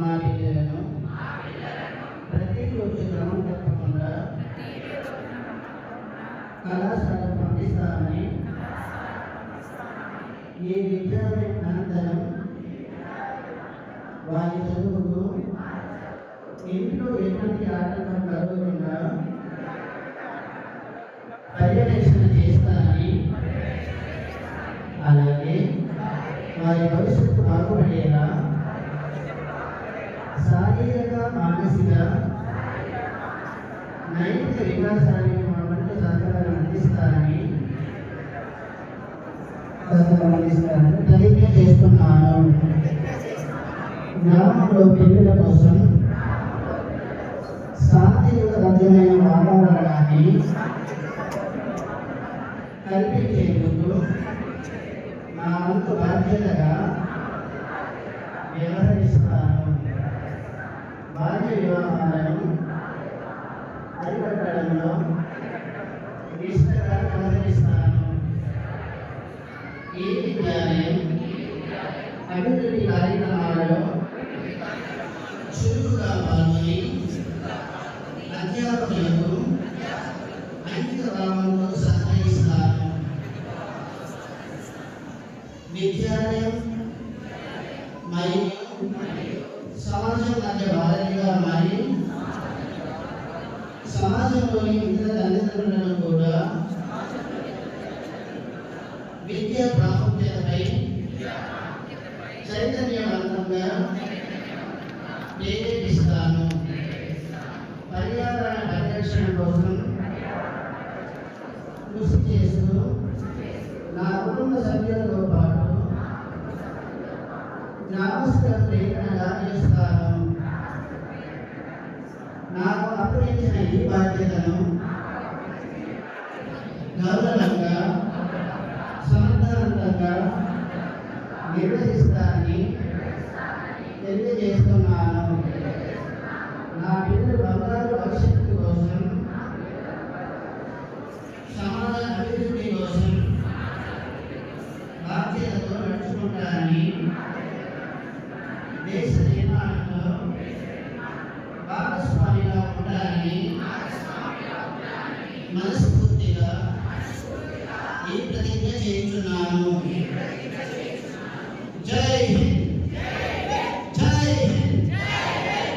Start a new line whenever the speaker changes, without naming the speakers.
మా పిల్లలను ప్రతిరోజు క్రమం తప్పకుండా కళాశాల పంపిస్తామని ఈ విద్యాలయం అనంతరం వారి చదువుకు ఇంట్లో ఎటువంటి ఆటంకం కలగకుండా పర్యవేక్షణ చేస్తానని, అలాగే వారి భవిష్యత్తు బాగుపడేలా శారీరక మానసిక నైతిక వికాసానికి మా వంతు సహకారం అందిస్తారని తెలియజేస్తున్నాను. గ్రామంలో పిల్లల కోసం శాంతియుతమైన వాతావరణాన్ని కల్పించేందుకు నా వంతు బాధ్యతగా వ్యవహరిస్తాను. బాల్య వివాహాలను అరికట్టడంలో నిష్ఠగా వ్యవహరిస్తాను. ఈ విద్యాలయం అభివృద్ధి కార్యక్రమాలలో చురుకుగా పాల్గొని అధ్యాపకులకు అంకిత భావంతో సహకరిస్తాను. విద్యాలయం మరియు సమాజం మధ్య వారధిగా మారి సమాజంలోని ఇతర తల్లిదండ్రులను కూడా విద్యా ప్రాముఖ్యతపై చైతన్యవంతంగా ప్రేరేపిస్తాను. పర్యావరణ పరిరక్షణ కోసం కృషి చేస్తూ నా కుటుంబ సభ్యులతో పాటు గ్రామస్తులకు ప్రేరణగా చేస్తాను. నాకు అప్పగించిన ఈ బాధ్యతను గౌరవంగా సమర్థవంతంగా నిర్వహిస్తానని తెలియజేస్తున్నాను. నా పిల్లల బంగారు భవిష్యత్తు కోసం, సమాజ అభివృద్ధి కోసం బాధ్యతతో నడుచుకుంటానని, దేశ నిర్మాణంలో భాగస్వామిగా ఉంటానని మనస్ఫూర్తిగా